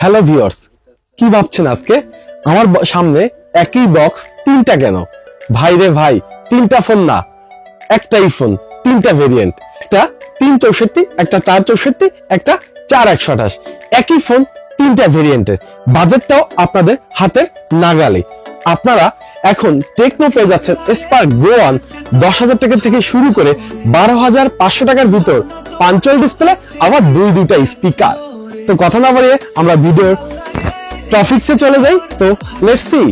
Hello viewers, কি ভাবছেন আজকে আমার সামনে একই বক্স তিনটা কেন? ভাই রে ভাই, তিনটা ফোন না, একটাই ফোন, তিনটা ভেরিয়েন্ট, একটা 364, একটা 464, একটা 4128। একই ফোন তিনটা ভেরিয়েন্টের, বাজেটটাও আপনাদের হাতের নাগালে। আপনারা এখন টেকনো পেয়ে যাচ্ছেন স্পার্ক গো ওয়ান 10,000 টাকা থেকে শুরু করে 12,500 টাকার ভিতর, পাঞ্চুয়াল ডিসপ্লে, আবার দুইটা স্পিকার। তো কথা না বাড়িয়ে আমরা ভিডিওর টপিকসে চলে যাই। তো লেটস সি।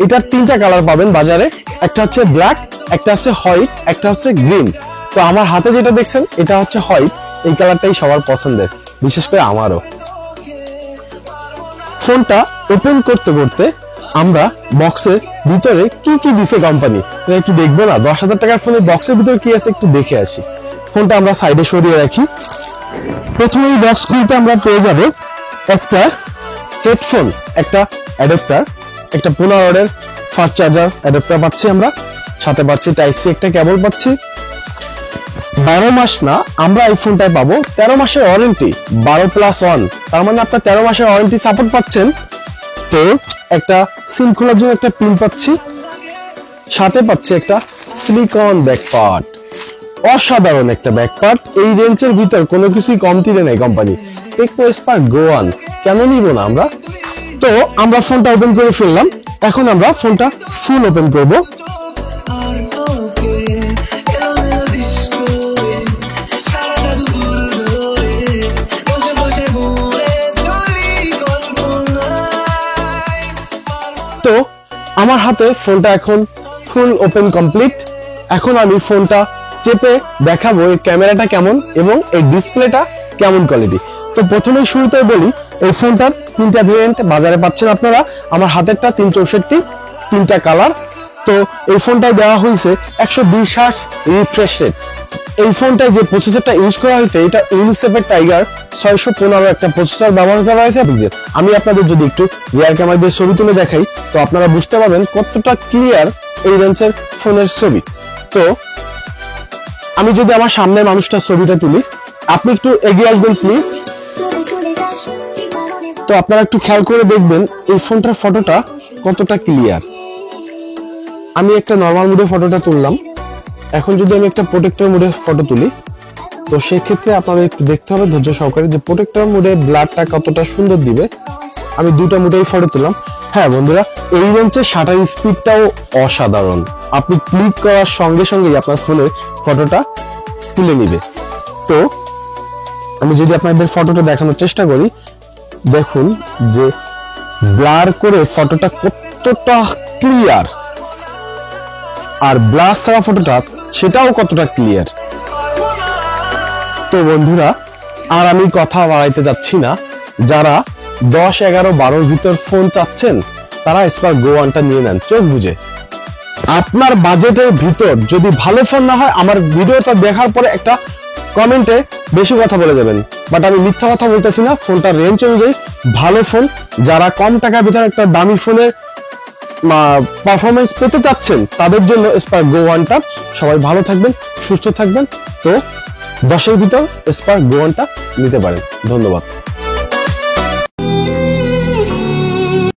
এটার তিনটা কালার পাবেন বাজারে, একটা হচ্ছে ব্ল্যাক, একটা হচ্ছে হোয়াইট, একটা হচ্ছে গ্রিন। তো আমার হাতে যেটা দেখছেন এটা হচ্ছে হোয়াইট, এই কালারটাই সবার পছন্দের, বিশেষ করে আমারও। ফোনটা ওপেন করতে করতে আমরা বক্সের ভিতরে কি কি দিছে কোম্পানি একটু দেখবো না? 10,000 টাকার ফোনের বক্সের ভিতরে কি আছে একটু দেখে আসি। ফোনটা আমরা সাইডে সরিয়ে রাখি। প্রথমে এই বক্সগুলিতে আমরা পেয়ে যাবো একটা হেডফোন, একটা অ্যাডাপ্টার, একটা 15 ওয়াটের ফাস্ট চার্জার অ্যাডাপ্টার পাচ্ছি আমরা, সাথে পাচ্ছি টাইপ সি একটা কেবল পাচ্ছি। 12 মাস না, আমরা এই ফোনটায় পাবো 13 মাসের ওয়ারেন্টি, 12+1, তার মানে আপনার 13 মাসের ওয়ারেন্টি সাপোর্ট পাচ্ছেন। তো একটা সিম খোলার জন্য একটা পিন পাচ্ছি, সাথে পাচ্ছি একটা সিলিকন ব্যাকপার্ট, অসাধারণ একটা ব্যাকপার্ট। এই রেঞ্জের ভিতর কোনো কিছুই কমতি দেয় নাই কোম্পানি। টেকনো স্পার্ক গো ওয়ান, কেন নিব না আমরা? তো আমরা ফোনটা ওপেন করে ফেললাম, এখন আমরা ফোনটা ফুল ওপেন করব। তো আমার হাতে ফোনটা এখন ফুল ওপেন কমপ্লিট। এখন আমি ফোনটা চেপে দেখাবো এর ক্যামেরাটা কেমন এবং এই ডিসপ্লেটা কেমন কোয়ালিটি। তো প্রথমেই শুরুতে বলি, এই ফোনটার তিনটা ভেরিয়েন্ট বাজারে পাচ্ছেন আপনারা। আমার হাতেরটা 364, তিনটা কালার। তো এই ফোনটায় দেওয়া হয়েছে 120 হার্টজ রিফ্রেশ রেট। এই ফোনটায় যে প্রসেসরটা ইউজ করা হয়েছে এটা ইউনিসেফের টাইগার 615 একটা প্রসেসর ব্যবহার করা হয়েছে। আমি আপনাদের যদি একটু রিয়ার ক্যামেরা দিয়ে ছবি তুলে দেখাই তো আপনারা বুঝতে পারবেন কতটা ক্লিয়ার এই রেঞ্জের ফোনের ছবি। তো আমি যদি আমার সামনের মানুষটার ছবিটা তুলি, আপনি একটু এগিয়ে আসবেন প্লিজ। তো আপনারা একটু খেয়াল করে দেখবেন এই ফোনটার ফটোটা কতটা ক্লিয়ার। আমি একটা নর্মাল মোডে ফটোটা তুললাম, এখন যদি আমি একটা প্রোটেক্টর মোডে ফটো তুলি তো সেক্ষেত্রে আপনাদের একটু দেখতে হবে ধৈর্য সহকারে যে প্রোটেক্টর মোডে ব্লারটা কতটা সুন্দর দিবে। আমি দুইটা মোডেই ফটো তুললাম। হ্যাঁ বন্ধুরা, এই রেঞ্জের শাটার স্পিডটাও অসাধারণ, আপনি ক্লিক করার সঙ্গে সঙ্গেই আপনার ফোনের ফটোটা তুলে নিবে। তো আমি যদি আপনাদের ফটোটা দেখানোর চেষ্টা করি, দেখুন যে ব্লার করে ফটোটা কতটা ক্লিয়ার, আর ব্লার ছাড়া ফটোটা সেটাও কতটা ক্লিয়ার। তো বন্ধুরা, আর আমি কথা বাড়াইতে যাচ্ছি না, যারা 10, 11, 12 ভিতর ফোন চাচ্ছেন তারা স্পার্ক গো ওয়ানটা নিয়ে নেন চোখ বুঝে। আপনার বাজেটের ভিতর যদি ভালো ফোন না হয়, আমার ভিডিওটা দেখার পরে একটা কমেন্টে বেশি কথা বলে দেবেন, বাট আমি মিথ্যা কথা বলতেছি না। ফোনটার রেঞ্জ অনুযায়ী ভালো ফোন, যারা কম টাকার ভিতরে একটা দামি ফোনের পারফরমেন্স পেতে চাচ্ছেন তাদের জন্য স্পার্ক গো ওয়ানটা। সবাই ভালো থাকবেন, সুস্থ থাকবেন। তো 10-এর ভিতর স্পার্ক গো ওয়ানটা নিতে পারেন। ধন্যবাদ।